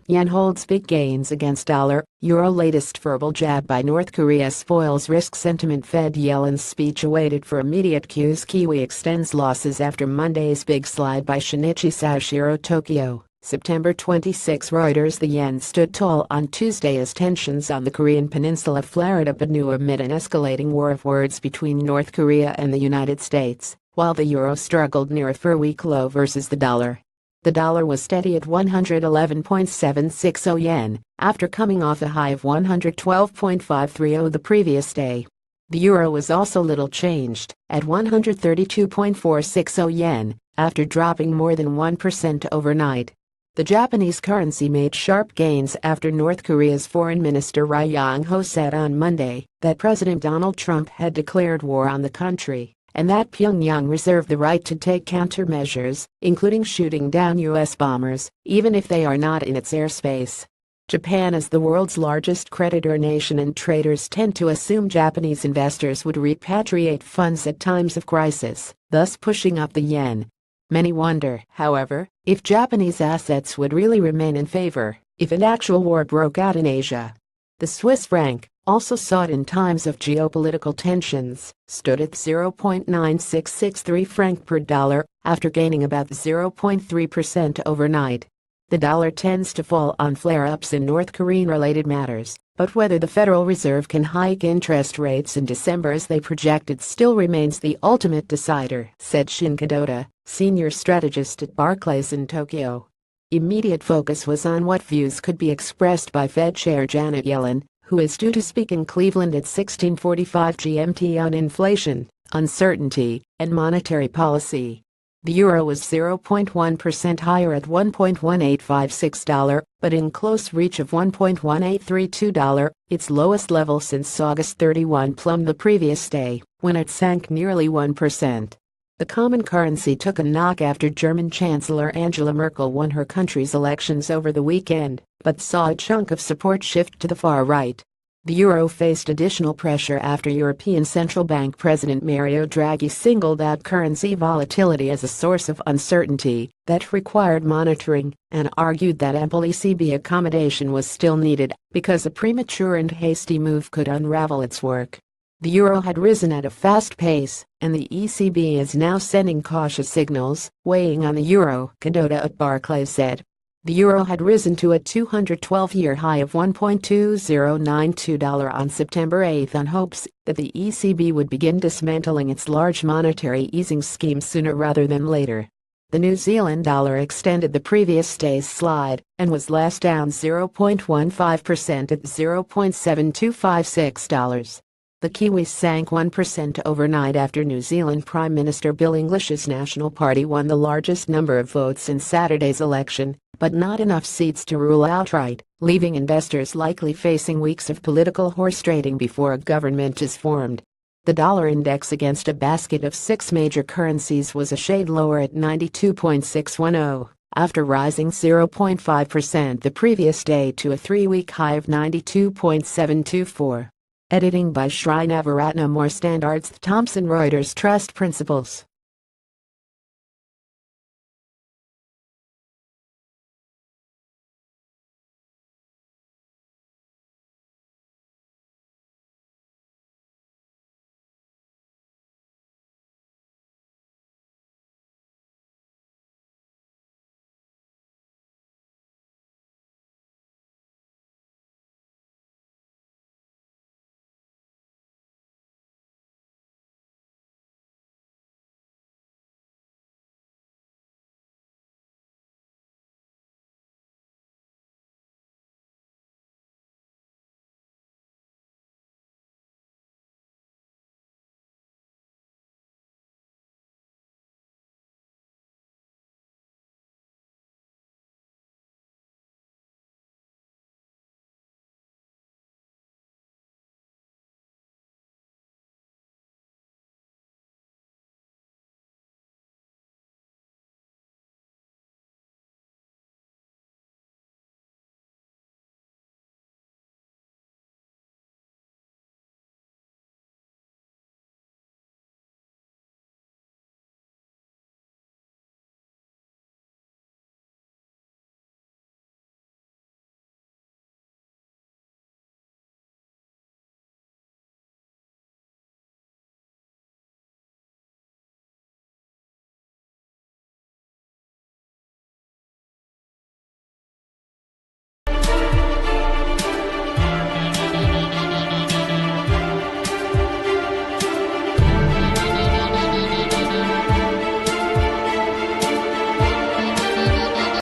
Yen holds big gains against dollar. Euro latest verbal jab by North Korea spoils risk sentiment. Fed Yellen's speech awaited for immediate cues. Kiwi extends losses after Monday's big slide by Shinichi Sashiro. Tokyo, September 26. Reuters. The yen stood tall on Tuesday as tensions on the Korean peninsula flared up anew amid an escalating war of words between North Korea and the United States, while the euro struggled near a four-week low versus the dollar. The dollar was steady at 111.760 yen, after coming off a high of 112.530 the previous day. The euro was also little changed, at 132.460 yen, after dropping more than 1% overnight. The Japanese currency made sharp gains after North Korea's Foreign Minister Ri Yong-ho said on Monday that President Donald Trump had declared war on the country, and that Pyongyang reserved the right to take countermeasures, including shooting down U.S. bombers, even if they are not in its airspace. Japan is the world's largest creditor nation, and traders tend to assume Japanese investors would repatriate funds at times of crisis, thus pushing up the yen. Many wonder, however, if Japanese assets would really remain in favor if an actual war broke out in Asia. The Swiss franc, also sought in times of geopolitical tensions, stood at 0.9663 franc per dollar, after gaining about 0.3% overnight. The dollar tends to fall on flare-ups in North Korean-related matters, but whether the Federal Reserve can hike interest rates in December as they projected still remains the ultimate decider, said Shin Kadota, senior strategist at Barclays in Tokyo. Immediate focus was on what views could be expressed by Fed Chair Janet Yellen, who is due to speak in Cleveland at 16:45 GMT on inflation, uncertainty, and monetary policy. The euro was 0.1% higher at $1.1856, but in close reach of $1.1832, its lowest level since August 31 plumb the previous day, when it sank nearly 1%. The common currency took a knock after German Chancellor Angela Merkel won her country's elections over the weekend, but saw a chunk of support shift to the far right. The euro faced additional pressure after European Central Bank President Mario Draghi singled out currency volatility as a source of uncertainty that required monitoring, and argued that ample ECB accommodation was still needed because a premature and hasty move could unravel its work. The euro had risen at a fast pace, and the ECB is now sending cautious signals, weighing on the euro, Kadota at Barclays said. The euro had risen to a 212-year high of $1.2092 on September 8 on hopes that the ECB would begin dismantling its large monetary easing scheme sooner rather than later. The New Zealand dollar extended the previous day's slide and was last down 0.15% at $0.7256. The Kiwis sank 1% overnight after New Zealand Prime Minister Bill English's National Party won the largest number of votes in Saturday's election, but not enough seats to rule outright, leaving investors likely facing weeks of political horse trading before a government is formed. The dollar index against a basket of 6 major currencies was a shade lower at 92.610, after rising 0.5% the previous day to a 3-week high of 92.724. Editing by Sri Navaratnam. More Standards. Thomson Reuters. Trust Principles.